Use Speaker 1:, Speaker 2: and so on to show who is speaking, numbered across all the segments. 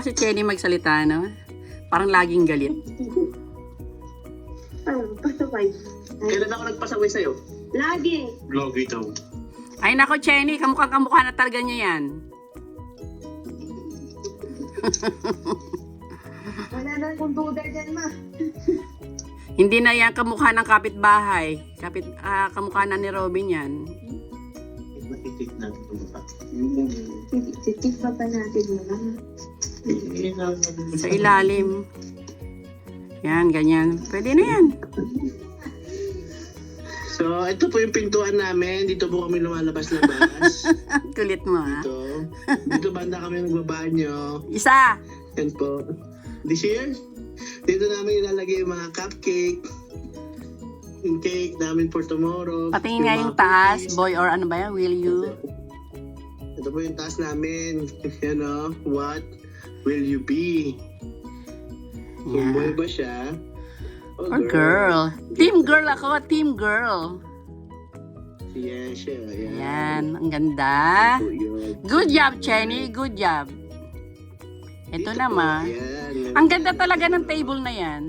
Speaker 1: si Chenny magsalita, no? Parang laging galit.
Speaker 2: Pasaway.
Speaker 3: Kailan ako nagpasaway sa'yo?
Speaker 2: Lagi.
Speaker 3: Lagi daw.
Speaker 1: Ay nako, Chenny, kamukha na talaga niya yan.
Speaker 2: Wala na akong duda dyan, ma.
Speaker 1: Hindi na yan kamukha ng kapitbahay. Kamukha na ni Robin yan.
Speaker 3: Matitik natin ito ba?
Speaker 2: Titik pa natin mo lang.
Speaker 1: Sa ilalim. Yan, ganyan. Pwede na yan.
Speaker 3: So, ito po yung pintuan namin. Dito po kami lumalabas-labas.
Speaker 1: Kulit mo, ha?
Speaker 3: Dito banda kami nagbabanyo.
Speaker 1: Isa!
Speaker 3: Yan po. This year, dito namin ilalagay yung mga cupcake. Yung cake namin for tomorrow.
Speaker 1: Pati nga yung
Speaker 3: mga
Speaker 1: taas,
Speaker 3: cookies.
Speaker 1: boy or ano ba yan? Will you?
Speaker 3: Ito po yung taas namin. You know, what will you be? Kung boy
Speaker 1: Yeah.
Speaker 3: ba siya?
Speaker 1: Or girl. Team girl ako, team girl.
Speaker 3: Yeah, siya. Yan.
Speaker 1: Yan, ang ganda.
Speaker 3: Ito yun.
Speaker 1: Good job, Chenny. Good job. Ito
Speaker 3: Dito
Speaker 1: naman.
Speaker 3: po, yan.
Speaker 1: Ang ganda talaga ng table na yan.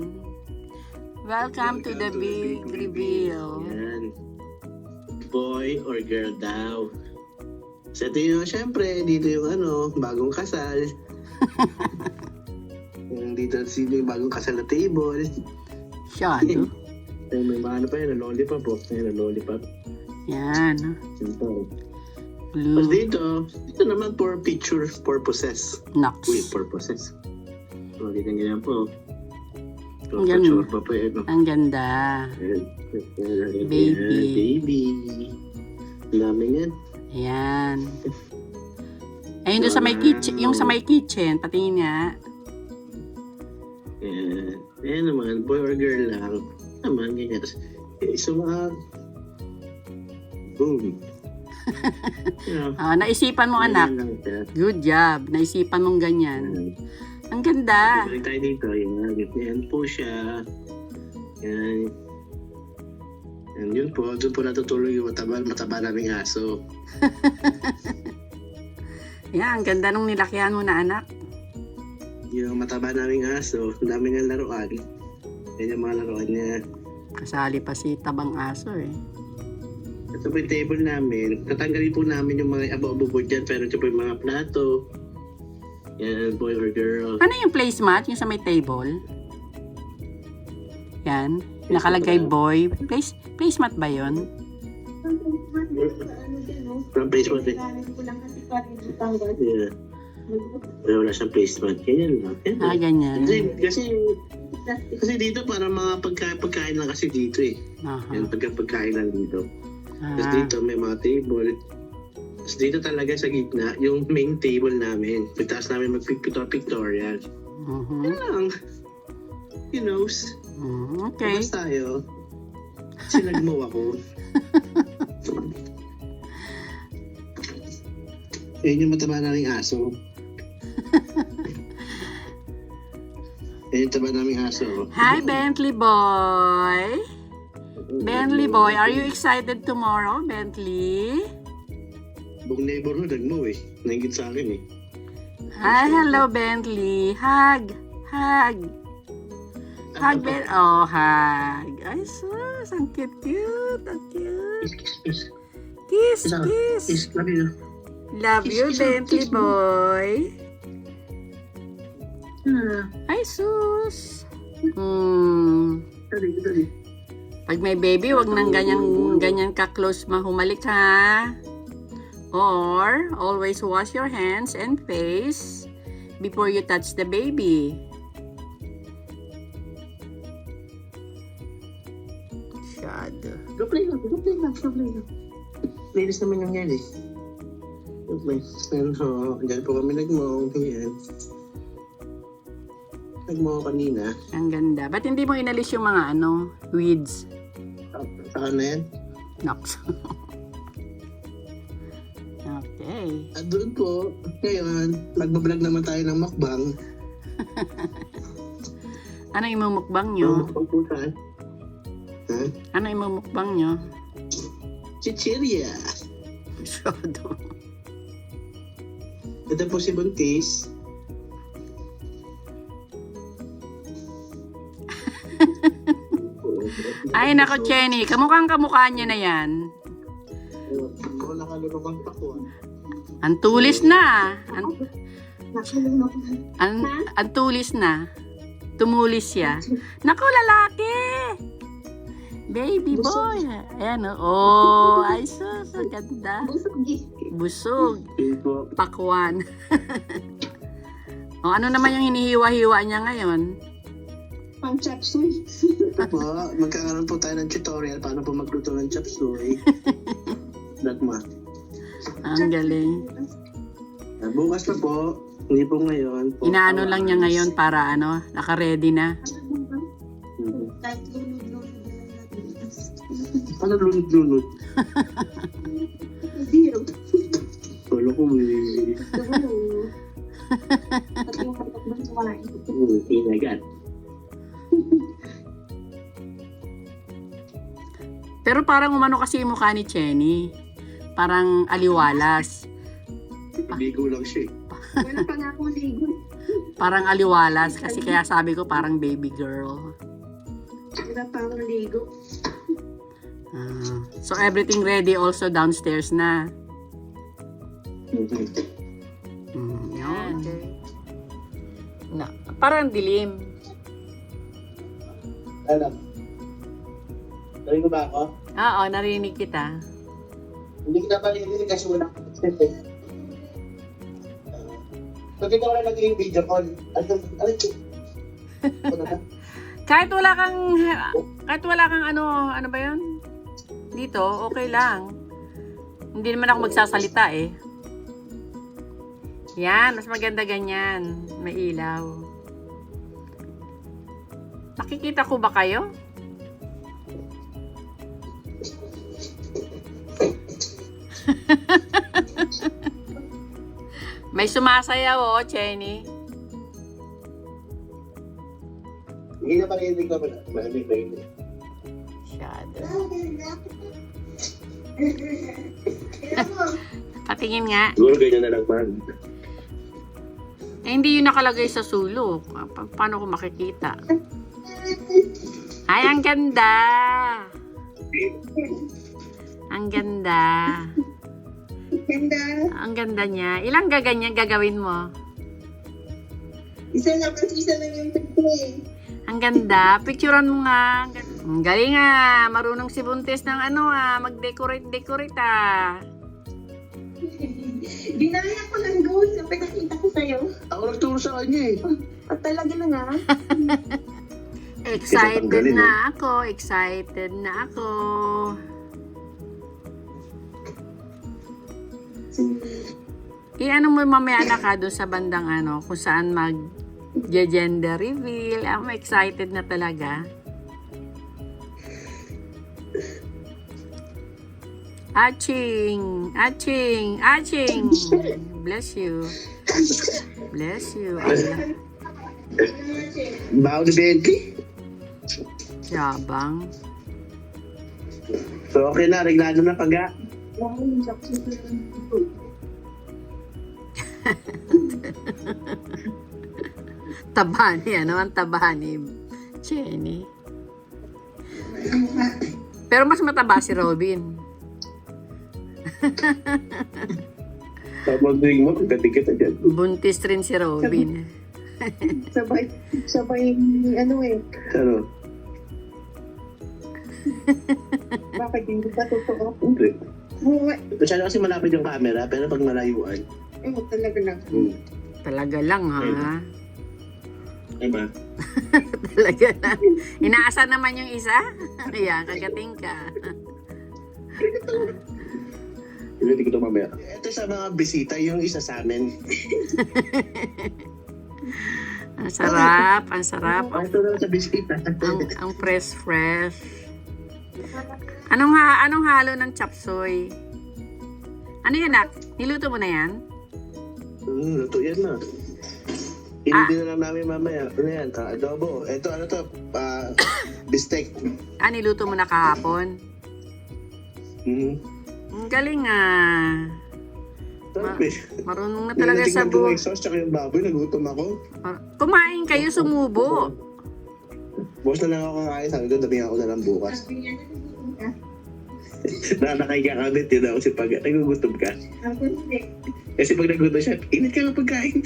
Speaker 1: Welcome to the big reveal.
Speaker 3: Yan. Boy or girl daw. Sa ito yung, syempre, dito yung bagong kasal. Yung dito sino yung bagong kasal na table.
Speaker 1: Shadow.
Speaker 3: May mga pa yan, lollipop po. Yan, lollipop.
Speaker 1: Yan.
Speaker 3: Simple.
Speaker 1: Blue.
Speaker 3: Tapos dito naman for picture purposes.
Speaker 1: Nox.
Speaker 3: Wait, purposes. So, dito ganyan po. So,
Speaker 1: Ang ganda.
Speaker 3: picture pa po yun.
Speaker 1: Ang ganda. Baby.
Speaker 3: Baby. Ang dami yan.
Speaker 1: Ayan. Ayun doon sa may kitchen, yung sa may kitchen, patingin nga.
Speaker 3: Ayan naman, boy or girl lang. Naman, ganyan. So, boom.
Speaker 1: Naisipan mo, anak. Good job. Naisipan mong ganyan. Ang ganda.
Speaker 3: Balik tayo dito. Yan po siya. Yan. Yan yun po. Doon po natutulog yung mataba naming aso.
Speaker 1: Yan, ang ganda nung nilakihan mo na, anak.
Speaker 3: Yung mataba naming aso, ang dami ng laruan. Yan yung mga laruan niya.
Speaker 1: Kasali pa si tabang aso eh.
Speaker 3: Ito po yung table namin. Tatanggalin po namin yung mga abo-abo po dyan. Pero ito po yung mga plato. Yan, boy or girl.
Speaker 1: Ano yung placemat? Yung sa may table? Yan. Nakalagay boy. Placemat ba yun?
Speaker 3: From placement eh.
Speaker 2: Ko lang kasi parang tanggal.
Speaker 3: Yeah. Pero wala siyang placement. Ganyan lang. Yan.
Speaker 1: Ganyan.
Speaker 3: Kasi dito parang mga pagkain lang kasi dito eh.
Speaker 1: Aha.
Speaker 3: Yan, pagkain lang dito. Tapos
Speaker 1: Ah.
Speaker 3: dito may mga table. Tapos dito talaga sa gitna, yung main table namin. Pagtaas namin mag-pictorial.
Speaker 1: Mhm.
Speaker 3: Yan lang. You know.
Speaker 1: Okay.
Speaker 3: Tapos tayo. Sinagmaw ako. Yan yung mataba naming aso. Yan yung mataba naming aso.
Speaker 1: Hi, Bentley boy. Bentley boy, are you excited tomorrow, Bentley?
Speaker 3: Buong neighborhood nagmaw eh. Naingit sa akin eh.
Speaker 1: Hi, hello, Bentley. Hug. Hug. Hug, Ben. Oh, hug. Ay, sus. Ang cute. Ang cute.
Speaker 3: Kiss.
Speaker 1: Kiss,
Speaker 3: Isa.
Speaker 1: kiss.
Speaker 3: Kiss. Love you.
Speaker 1: Love you,
Speaker 3: Kiss, kiss,
Speaker 1: Bentley
Speaker 3: kiss.
Speaker 1: boy. Ay, sus.
Speaker 3: Dali.
Speaker 1: Pag may baby, wag nang ganyan ka-close mahumalik, ha? Or, always wash your hands and face before you touch the baby. Shadow.
Speaker 3: Go play lang. Ladies naman yung yan eh. Okay. And dyan po kami nagmaw. Yan. Nagmaw kanina.
Speaker 1: Ang ganda. Ba't hindi mo inalis yung mga weeds?
Speaker 3: Saan na yan?
Speaker 1: Nox. Okay.
Speaker 3: At doon po, ngayon, magbablog naman tayo ng mukbang.
Speaker 1: Ano yung mumukbang nyo?
Speaker 3: Mukbang po tayo. Ha?
Speaker 1: Ano yung mumukbang nyo?
Speaker 3: Chichirya.
Speaker 1: Shadow.
Speaker 3: Ito po si Buntis.
Speaker 1: Ay, nako, Chenny. Kamukha niya na yan.
Speaker 3: Wala ka lumabang pako.
Speaker 1: Ang tulis na.
Speaker 2: Nakalunok.
Speaker 1: Ang tulis na. Tumulis siya. Nako, lalaki! Baby boy. Ayan, oh. Ay, sus. Ang ganda.
Speaker 2: Busog eh.
Speaker 1: Busog.
Speaker 3: Po.
Speaker 1: Pakwan. O, ano naman yung hinihiwa-hiwa niya ngayon?
Speaker 2: Pang chop suey.
Speaker 3: Po, magkakaroon po tayo ng tutorial paano po magluto ng chop suey. Dagma.
Speaker 1: Ang galing.
Speaker 3: Bukas na po. Hindi po ngayon. Po,
Speaker 1: Inaano lang niya ngayon para ano, naka-ready na.
Speaker 2: Kahit lunod-lunod na lang natin.
Speaker 3: Ano lunod-lunod?
Speaker 2: Zero.
Speaker 3: Wala ko may...
Speaker 2: Siguro. At yung hatak doon sa kumain.
Speaker 3: Inagat.
Speaker 1: Pero parang umano kasi yung mukha ni Chenny. Parang aliwalas.
Speaker 3: Bigo lang siya.
Speaker 2: Wala pa nga akong ligo.
Speaker 1: Parang aliwalas kasi kaya sabi ko parang baby girl.
Speaker 2: Wala pa akong ligo.
Speaker 1: So everything ready also downstairs na. Yan. Na, parang dilim.
Speaker 3: Alam. Narinig ko ba ako?
Speaker 1: Oo, narinig kita.
Speaker 3: Hindi kita pa narinig kasi wala akong step eh. Pag ikaw na naging video call, ano na?
Speaker 1: Kahit wala kang ano ba 'yun? Dito, okay lang. Hindi naman ako magsasalita eh. Yan, mas maganda ganyan. May ilaw. Nakikita ko ba kayo? May sumasayaw oh, Chenny.
Speaker 3: Hindi na pa narinig ko ba? Malamig na yun.
Speaker 1: Shadow. Patingin nga.
Speaker 3: Siguro ganyan na lang man.
Speaker 1: Eh, hindi yun nakalagay sa sulok. Paano ko makikita? Ay, ang ganda! Ang ganda.
Speaker 2: Ganda.
Speaker 1: Ang ganda niya. Ilang gaganyan gagawin mo?
Speaker 2: Isa lang kasi isa lang yung pagko eh.
Speaker 1: Ang ganda. Picturean mo nga. Ang galing ah. Marunong si Buntis ng ano ah. Mag-decorate ah.
Speaker 2: Ginaya ko ng ghost yung pinakita ko sa'yo.
Speaker 3: Ako nagturo sa kanya eh.
Speaker 2: At talaga na nga.
Speaker 1: Excited
Speaker 3: tanggalin,
Speaker 1: na ako. Excited na ako. Ano mo mamaya na ka doon sa bandang ano, kung saan mag-gender reveal. I'm excited na talaga. Aching! Aching! Aching! Bless you. Bless you.
Speaker 3: Bao ni Bentley.
Speaker 1: Yabang.
Speaker 3: So okay na, reglado na pag
Speaker 1: Taba ni, ano ang taba ni Chenny. Pero mas mataba si Robin.
Speaker 3: Tapos drink mo, kagating kita dyan.
Speaker 1: Buntis rin si Robin.
Speaker 2: Sabay, ano eh.
Speaker 3: Ano?
Speaker 2: Bakit hindi pa totoo?
Speaker 3: Hindi.
Speaker 2: Oo,
Speaker 3: Masyado kasi malapit yung camera, pero pag malayuan.
Speaker 2: talaga lang.
Speaker 1: Talaga lang ha.
Speaker 3: Diba?
Speaker 1: Talaga lang. Inaasa naman yung isa. Ayan, kagating ka.
Speaker 3: Hindi ko ito mamaya. Ito sa mga bisita, yung isa sa amin.
Speaker 1: Ang sarap, ang sarap.
Speaker 3: Ito na sa bisita.
Speaker 1: Ang fresh. Anong halo ng chop suey? Ano yan, Nak? Niluto mo na yan?
Speaker 3: Luto yan na. Hindi na lang namin mamaya. Ano yan? Adobo. Ito, ano to? Bistek.
Speaker 1: Niluto mo na kahapon? Ang galing ah. Marunong na talaga sa
Speaker 3: buhay. Yung sauce tsaka yung baboy, nagutom ako.
Speaker 1: Kumain kayo, sumubo.
Speaker 3: Boss na lang ako kakain. Sabi ko, dami ako na lang bukas.
Speaker 2: Sabi niya, nagugutom ka.
Speaker 3: Nakakahiga kami, yun ako si Pag. Nagugutom ka.
Speaker 2: Ako hindi.
Speaker 3: Kasi pag nagugutom siya, init ka ng pagkain.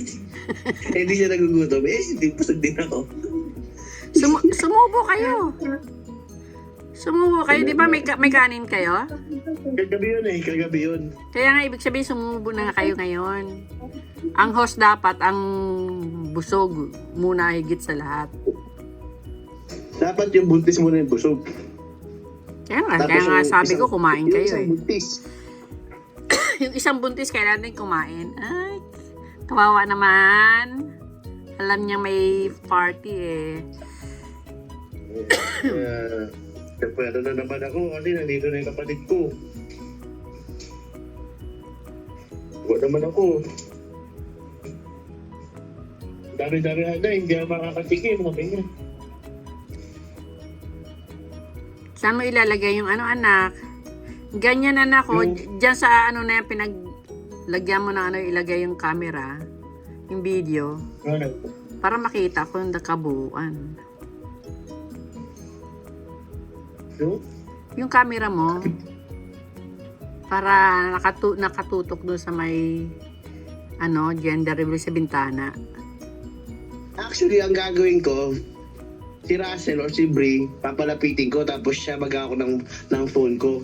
Speaker 3: Hindi siya nagugutom. Hindi pasag din ako.
Speaker 1: Sumubo kayo. Sumubo kayo. Di ba may kanin kayo?
Speaker 3: Kagabi yun eh, kagabi yun.
Speaker 1: Kaya nga ibig sabihin sumubo na kayo ngayon. Ang host dapat ang busog muna higit sa lahat.
Speaker 3: Dapat yung buntis mo na yung busog.
Speaker 1: Kaya nga
Speaker 3: yung
Speaker 1: sabi ko kumain
Speaker 3: yung
Speaker 1: kayo
Speaker 3: isang
Speaker 1: eh.
Speaker 3: buntis.
Speaker 1: Yung isang buntis kailangan din kumain. Ay, kawawa naman. Alam niya may party eh.
Speaker 3: Siyempre, ano na naman ako kasi nandito na yung kapatid ko. Huwag naman ako. Dami-dami na, hindi ako makakatikim. Sabi niya.
Speaker 1: Saan mo ilalagay yung ano anak? Ganyan anak ko. Diyan sa ano na yan, pinaglagyan mo na ano ilagay yung camera. Yung video.
Speaker 3: Ano?
Speaker 1: Para makita ko yung nakabuuan.
Speaker 3: No?
Speaker 1: Yung camera mo. Para nakatutok doon sa may ano, gender reveal sa bintana.
Speaker 3: Actually, ang gagawin ko, si Russell or si Brie, papalapitin ko tapos siya mag-ako ng phone ko.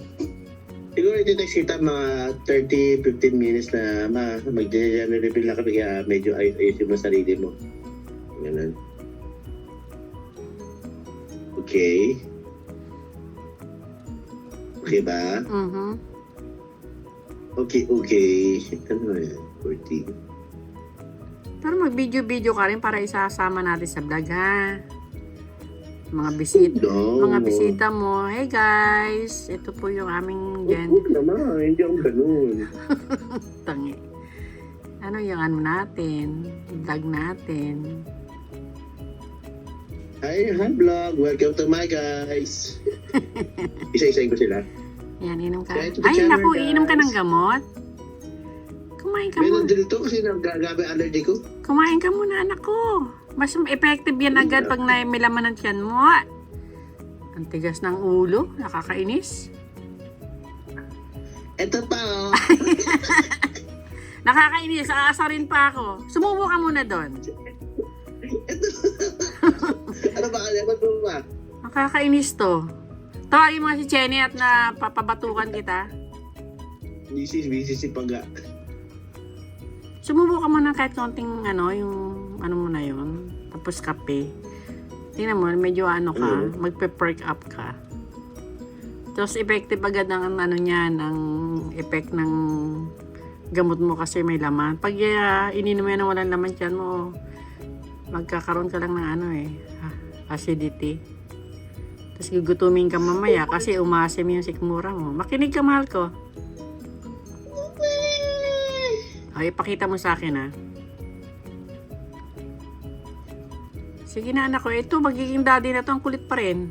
Speaker 3: Siguro ito kita mga 30-15 minutes na mag-reveal na kami kaya medyo ayusin mo sarili mo. Ganun. Okay. Okay ba?
Speaker 1: Mhm.
Speaker 3: Okay. Ano yan? 14.
Speaker 1: Pero mag-video-video ka rin para isasama natin sa vlog ha. Mga bisita mo. Hey guys, ito po yung aming
Speaker 3: Huwag naman, hindi ako ganun.
Speaker 1: tangi. Ano yung ano natin? Vlog natin.
Speaker 3: Hi vlog! Welcome to my guys! Isa-isayin ko sila.
Speaker 1: Yan, inom ka.
Speaker 3: Kaya ito,
Speaker 1: Ay,
Speaker 3: channel,
Speaker 1: naku,
Speaker 3: guys.
Speaker 1: iinom ka ng gamot. Kumain ka
Speaker 3: Meron
Speaker 1: muna.
Speaker 3: din ito kasi nagabi allergy ko.
Speaker 1: Kumain ka muna, anak ko. Mas effective yan agad pag may laman ng tiyan mo. Ang tigas ng ulo. Nakakainis.
Speaker 3: Ito pa oh.
Speaker 1: Nakakainis. Aasarin pa ako. Sumubo ka muna doon.
Speaker 3: Ano ba? Ano ba?
Speaker 1: Nakakainis to. Tawagin mo si Chenny at na papabatukan kita.
Speaker 3: Busy si Paga.
Speaker 1: Sumubo ka muna kahit konting ano, yung ano mo na yun. Tapos kape. Tingnan mo, medyo ano ka, magpe-perk up ka. Tapos effective agad ang ano niya, ang effect ng gamot mo kasi may laman. Pag ininom mo yan na walang laman dyan mo, magkakaroon ka lang ng ano eh, acidity. Tapos gugutumin ka mamaya kasi umasim yung sikmura mo. Makinig ka, mahal ko. Ay, ipakita mo sa akin, ha? Sige na, anak ko. Ito, magiging daddy na to. Ang kulit pa rin.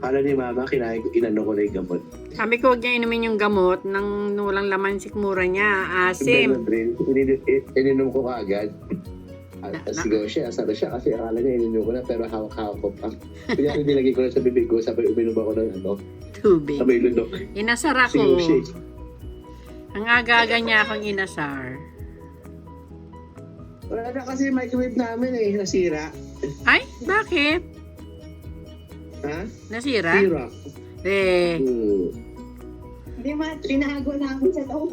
Speaker 3: Kala ni Mama, inano ko na yung gamot.
Speaker 1: Sabi ko, huwag niya inumin yung gamot nang walang laman sikmura niya. Asim.
Speaker 3: Ininom ko kaagad. Sigaw siya, asara siya kasi akala niya ininom ko na pero hawak-hawak ko pa. Kaya nilagay ko na sa bibig ko, sabay uminom ako ng ano,
Speaker 1: Tubig.
Speaker 3: sabay lundok.
Speaker 1: Inasar
Speaker 3: Sigaw
Speaker 1: ako.
Speaker 3: siya.
Speaker 1: Ang aga-aga niya akong inasar.
Speaker 3: Wala na kasi microwave namin eh, nasira.
Speaker 1: Ay, bakit?
Speaker 3: Ha?
Speaker 1: Nasira?
Speaker 3: Sira.
Speaker 1: Eh,
Speaker 2: Hindi tinago namin sa loob.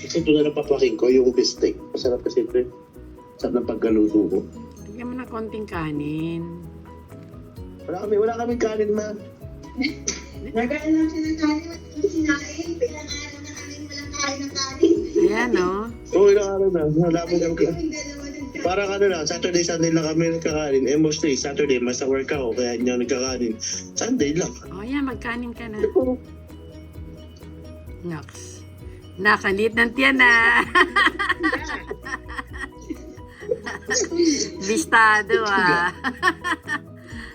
Speaker 3: Kasi ito na napapaking ko, yung bistec. Masarap kasi ito eh. Sarap ng pagkaluto ko.
Speaker 1: lagyan mo na konting kanin.
Speaker 3: Wala kami kanin ma.
Speaker 2: Nagaan lang siya ng kanin. Hindi sinain. Pinangalan na kanin. Walang kain ng kanin.
Speaker 1: Ayan, no?
Speaker 3: Oo, ilang araw na. Wala mo lang ka.
Speaker 2: Yung dalawa nagkain.
Speaker 3: Parang ano lang, Saturday, Sunday lang kami nagkakanin. Eh, mostly, Saturday, mas work ako, kaya hindi ako nagkakanin. Sunday lang.
Speaker 1: O, yan, magkanin ka na. Naks. Nakalit ng tiyan na. Bistado ah.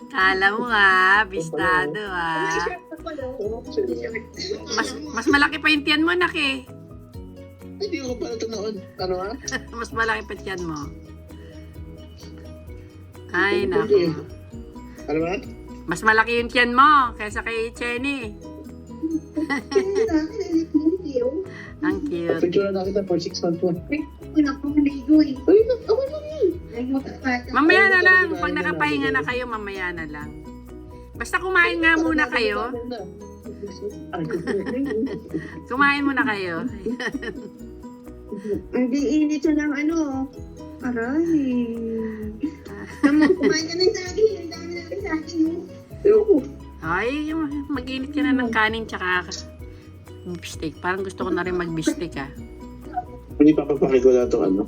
Speaker 1: Kala mo bistado ah.
Speaker 2: May shirt na pala.
Speaker 1: Mas malaki pa yung tiyan mo, nak eh.
Speaker 3: Hindi ko pala ito noon. Ano ha?
Speaker 1: Mas malaki pa tiyan mo. Ay, naku.
Speaker 3: Ano ba?
Speaker 1: Mas malaki yung tiyan mo kaysa kay Chenny. Ang cute.
Speaker 3: Picture na kita for 6 months po.
Speaker 2: Wala ko maligo eh.
Speaker 3: Ay, ako lang yun.
Speaker 2: Ay, makapata.
Speaker 1: Mamaya na lang. Pag nakapahinga na kayo, mamaya na lang. Basta kumain nga muna kayo. Kumain muna kayo.
Speaker 2: Hindi init siya ng ano. Aray. Kumain ka ng saging. Ang dami natin saging.
Speaker 3: Ayoko.
Speaker 1: Ay, mag-init ka na ng kanin tsaka beefsteak. Parang gusto ko na rin mag-beefsteak ah.
Speaker 3: Hindi papapakit ko na itong ano.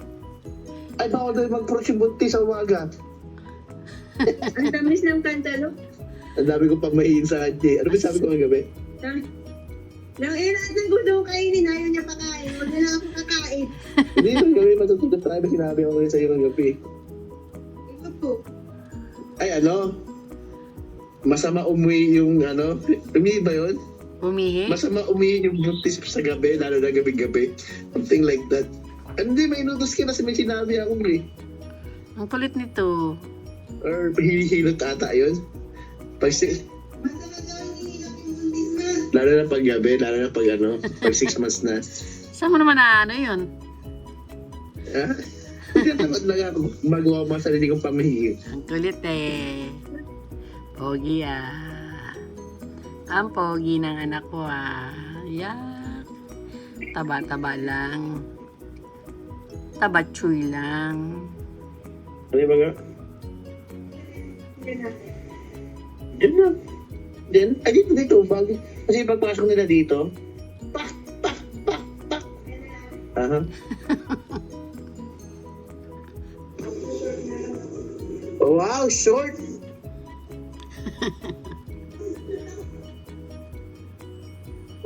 Speaker 3: Ay, baka daw mag-approach yung buntis sa umaga.
Speaker 2: Ang tamis ng kantalo.
Speaker 3: Ang dami ko pang mahihin sa kanya. Ano ba sabi ko kagabi?
Speaker 2: Nang lahat ng gusto ko kainin, ayaw niya pakain. Huwag na lang ako kakain.
Speaker 3: Hindi yung gabi matutunan tayo na sinabi ko rin sa iyo kagabi.
Speaker 2: Ito po.
Speaker 3: Ay, ano? Masama umuwi yung ano? Umihi ba yun?
Speaker 1: Umihi?
Speaker 3: Masama umihi yung buntis sa gabi, lalo na gabi-gabi. Something like that. Hindi, may inutos ka na may sinabi ako eh.
Speaker 1: Ang kulit nito.
Speaker 3: Or hilot ata yun. Pag
Speaker 2: Masama daw hinihilap yung buntis na.
Speaker 3: lalo na pag gabi, lalo na pag ano, pag 6 months na.
Speaker 1: Saan mo naman na ano yun?
Speaker 3: Ha? Hindi naman lang ako magawa mga sarili kong pamahiin.
Speaker 1: Ang kulit eh. Pogi ah. Ang pogi ng anak ko ah. Yak. Taba-taba lang. Tabatsuy lang.
Speaker 3: Ano yung mga?
Speaker 2: Yan na.
Speaker 3: Diyan na. Diyan? Ay, dito. Bago. Kasi pagpasok nila dito, pak, pak, pak, pak. Aha. Wow, short!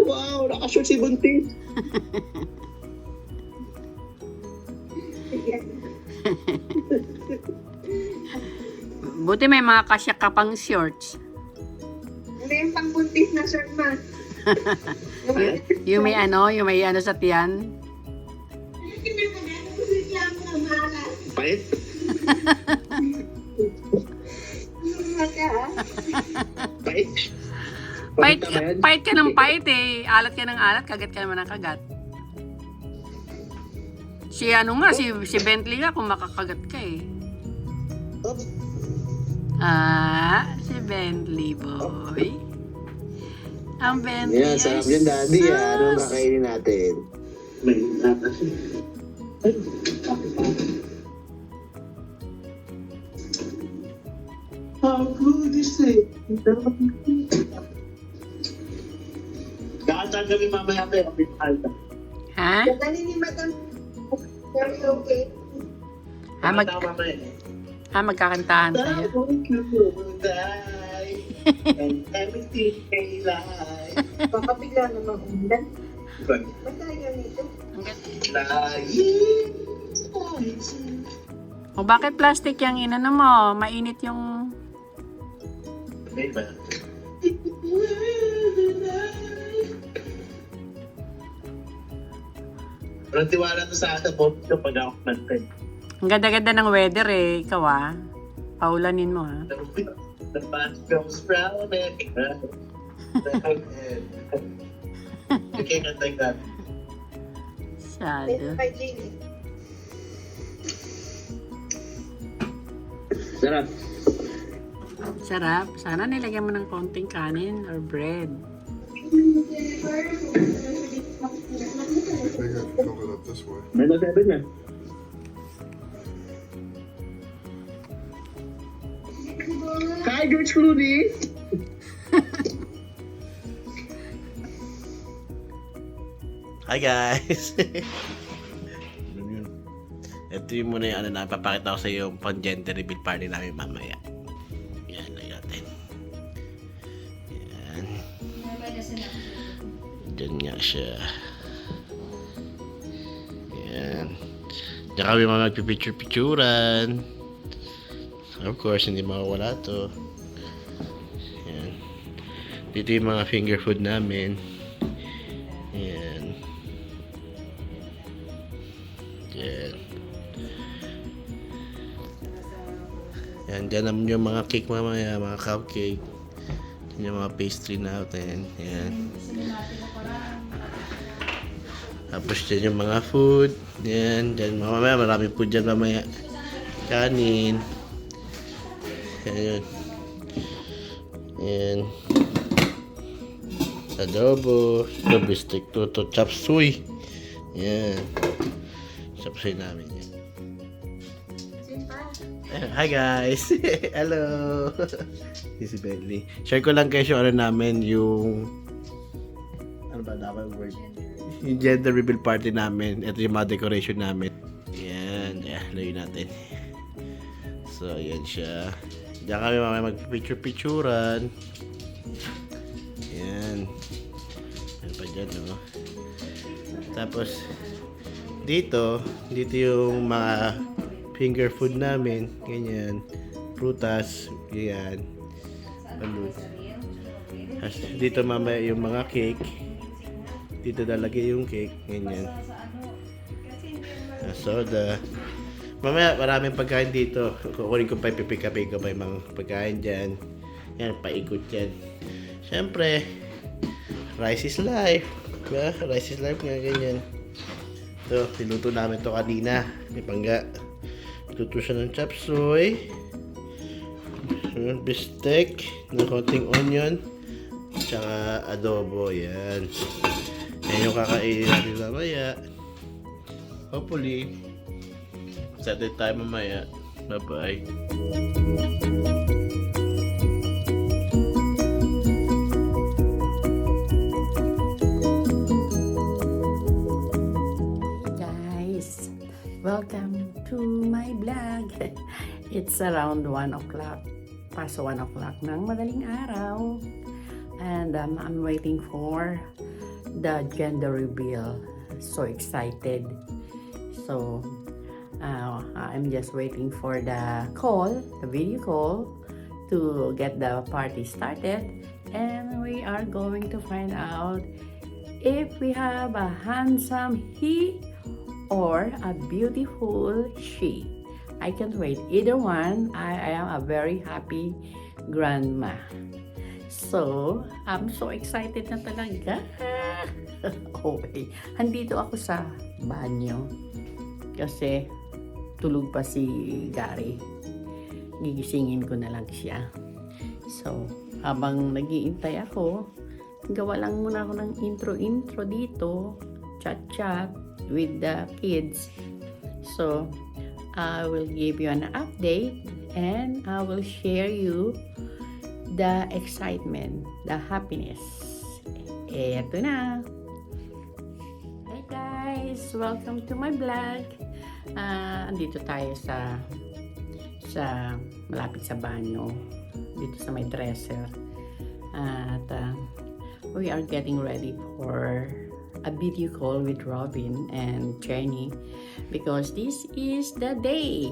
Speaker 3: Wow, nakashort si Buntis.
Speaker 1: Buti may mga kasya ka pang shorts.
Speaker 2: Hindi yung pangbuntis na shirt ma.
Speaker 1: Yung may ano sa tiyan.
Speaker 3: Pait? Pait?
Speaker 1: Pait,
Speaker 3: Pagkita ba yan?
Speaker 1: pait ka ng pait eh. Alat ka ng alat, kagat ka naman ng kagat. Si ano nga, si Bentley nga kung makakagat ka eh.
Speaker 3: Oops.
Speaker 1: Ah, si Bentley boy. Ang Bentley
Speaker 3: Yan, sarap yan, Daddy. Ano kakainin natin? May natas. How good is it? Kakanta kami mamaya tayo.
Speaker 1: Ha?
Speaker 2: Dali ni Madam. Very okay.
Speaker 1: Magkakantahan tayo.
Speaker 3: And everything may lie.
Speaker 2: Baka bigla namang umulan.
Speaker 3: Diba?
Speaker 2: Masaya nito.
Speaker 1: O bakit plastic yung inano mo? Mainit yung...
Speaker 3: Diba? Pero tiwala to sa akin, both ko pag ako nagtay.
Speaker 1: Ang ganda-ganda ng weather eh. Ikaw ah. Paulanin mo ha.
Speaker 3: The band goes round and round. You can't like that.
Speaker 1: Masyado.
Speaker 2: By Jamie.
Speaker 3: Sarap.
Speaker 1: Sarap. Sana nilagyan mo ng konting kanin or bread.
Speaker 4: They got filled it up this way.
Speaker 3: May na-7 na. Hi, George Clooney!
Speaker 5: Hi guys! Ito yung muna yung ano na papakita ko sa iyo yung pang gender reveal party namin mamaya. Yan, lagyan natin. Yan. Diyan nga siya. Yan. Diyan kami mga magpipicture-picturan. Of course, hindi mawawala to. Yan. Dito yung mga finger food namin. Yan. Yan. Yan, dyan naman yung mga cake mamaya, mga cupcake. Yan yung mga pastry natin. Yan. Tapos dyan yung mga food. Yan, dyan mamaya, maraming food dyan mamaya. Kanin. Yan yun. Yan. Adobo. Ito, bistek to chop suey. Yan. Chop suey namin yan. Hi guys! Hello! This is Bentley. Share ko lang guys yung ano namin, yung ano ba dapat yung word? Yung gender reveal party namin. Ito yung mga decoration namin. Yan. Layo natin. So, yan siya. Diyan kami mamaya mag-picture-picturean. Yan. Ano pa dyan, no? Tapos, dito yung mga finger food namin. Ganyan. Prutas. Ganyan. Balloon. Dito mamaya yung mga cake. Dito lalagay yung cake. Ganyan. Soda. Mamaya maraming pagkain dito. Kukunin ko pa, pipick ko pa yung mga pagkain dyan. Yan, paikot yan. Siyempre, rice is life. Diba? Rice is life nga, ganyan. Ito, niluto namin to kanina. May pangga. Luto siya ng chop suey. Bistek. Ng konting onion. Tsaka adobo. Yan. Yan yung kakainin natin mamaya. Hopefully, excited tayo mamaya. Bye-bye.
Speaker 1: Guys, welcome to my vlog. It's around 1 o'clock. Past 1 o'clock ng madaling araw. And I'm waiting for the gender reveal. So excited. So, I'm just waiting for the call, the video call, to get the party started. And we are going to find out if we have a handsome he or a beautiful she. I can't wait. Either one, I am a very happy grandma. So, I'm so excited na talaga. Okay. Andito ako sa banyo. Kasi tulog pa si Gary. Gigisingin ko na lang siya. So, habang nag-iintay ako, gawa lang muna ako ng intro dito. Chat with the kids. So, I will give you an update and I will share you the excitement, the happiness. Eto na. Hi guys! Welcome to my vlog. Andito tayo sa malapit sa banyo. Dito sa may dresser. At we are getting ready for a video call with Robin and Jenny because this is the day,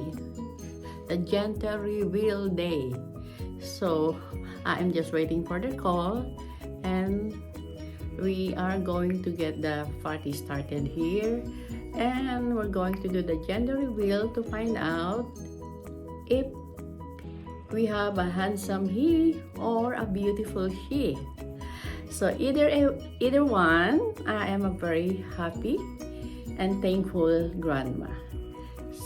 Speaker 1: the gender reveal day. So I'm just waiting for the call and we are going to get the party started here and we're going to do the gender reveal to find out if we have a handsome he or a beautiful she. So either one, I am a very happy and thankful grandma.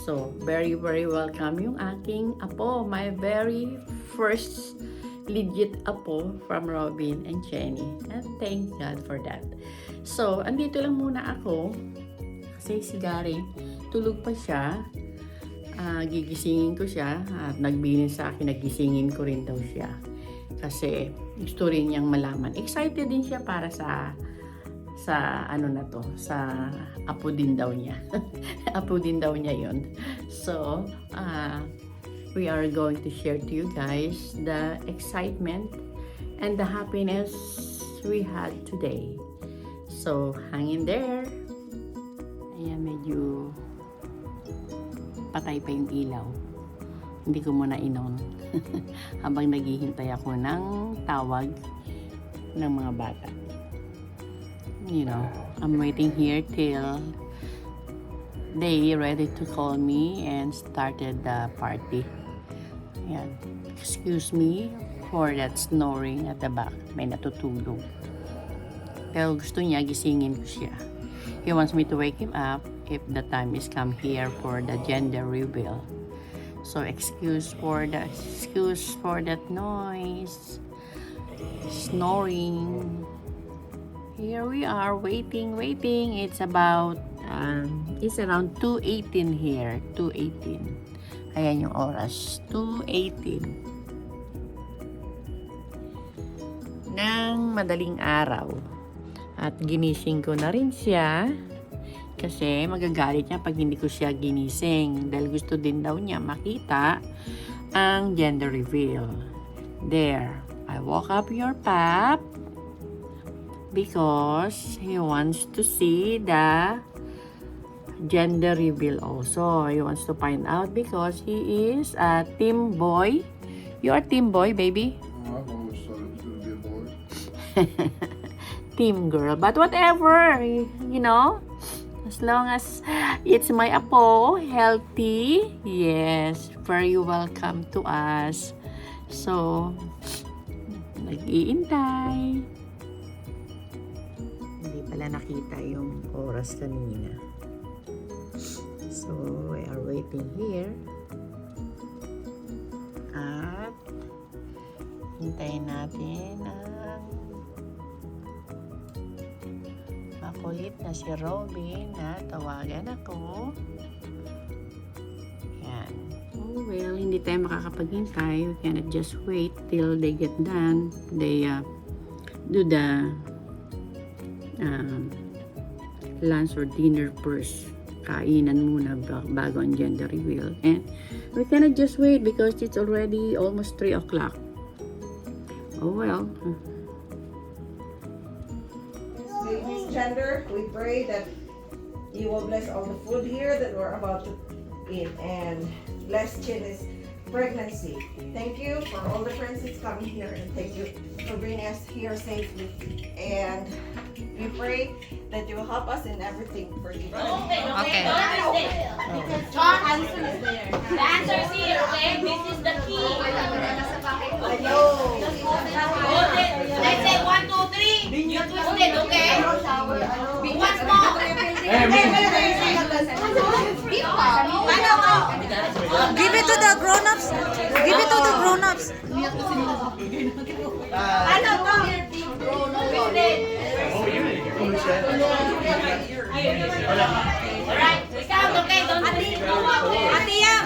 Speaker 1: So very welcome yung aking apo, my very first legit apo from Robin and Jenny. And thank God for that. So andito lang muna ako kasi si Gary tulog pa siya. Gigisingin ko siya at nagbilin sa akin, nagisingin ko rin daw siya. Kasi gusto rin niyang malaman. Excited din siya para sa ano na to, sa apo din daw niya. Apo din daw niya yun. So, we are going to share to you guys the excitement and the happiness we had today. So, hang in there. Ayan, medyo patay pa yung ilaw. Hindi ko muna inon. Habang naghihintay ako ng tawag ng mga bata. You know, I'm waiting here till they ready to call me and started the party. Ayan. Excuse me for that snoring at the back. May natutulog. Pero gusto niya, gisingin ko siya. He wants me to wake him up if the time is come here for the gender reveal. So excuse for that noise. Snoring. Here we are waiting. It's about it's around 2:18 here. 2:18. Ayan yung oras. 2:18 ng madaling araw. At ginising ko na rin siya kasi magagalit niya pag hindi ko siya ginising dahil gusto din daw niya makita ang gender reveal. There, I woke up your pap because he wants to see the gender reveal also. He wants to find out because he is a team boy. You are team boy, baby?
Speaker 4: I've always thought it was going to be a boy.
Speaker 1: Team girl. But whatever, you know, as long as it's my apo, healthy, yes, very welcome to us. So, nag-iintay. Hindi pala nakita yung oras kanina. So, we are waiting here. At, hintayin natin ang makulit na si Robin na tawagan ako. Yan. Oh, well, hindi tayo makakapaghintay. We cannot just wait till they get done. They do the lunch or dinner first. Kainan muna bago ang gender reveal. And we cannot just wait because it's already almost 3 o'clock. Oh, well.
Speaker 6: Baby's gender, we pray that you will bless all the food here that we're about to eat and bless Chin's pregnancy. Thank you for all the friends that's coming here and thank you for bringing us here safely. And we pray that you will help us in everything for you.
Speaker 7: Okay. John, answer is there. The answer is here, okay? This is the key. Let's say 1, 2, 3. You twist it, okay? Once more.
Speaker 8: Give it to the grown-ups. Give it to the grown-ups.
Speaker 6: Ano to?
Speaker 7: Alright, we count, okay? Don't
Speaker 6: Ate Yam!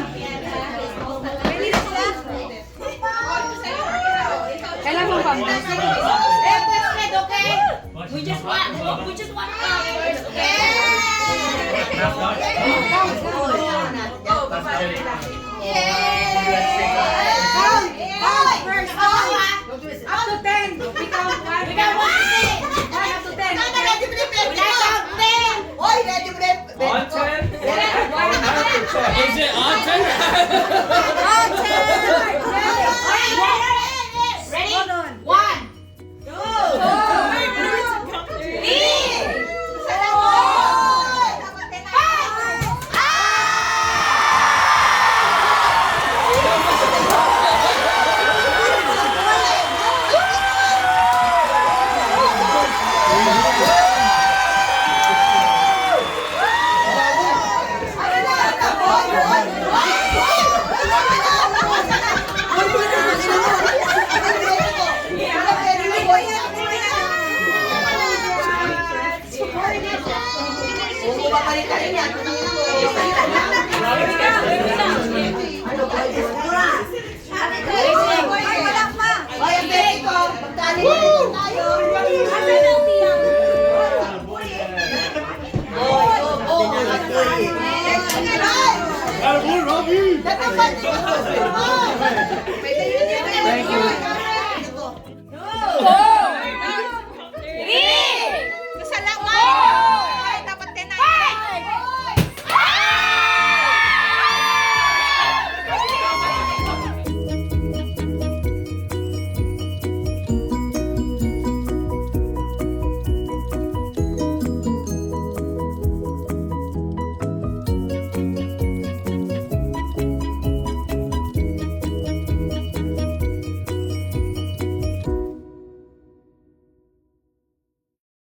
Speaker 8: Kailangan pa.
Speaker 7: Twist it, okay? We just want first, okay?
Speaker 6: First,
Speaker 7: Up to 10. We count 1. We count 1. 1 up to 10. We count 10.
Speaker 6: Oy, ready mo rin.
Speaker 9: On 10? Is it on 10?
Speaker 7: Ready? 1,
Speaker 6: Dapat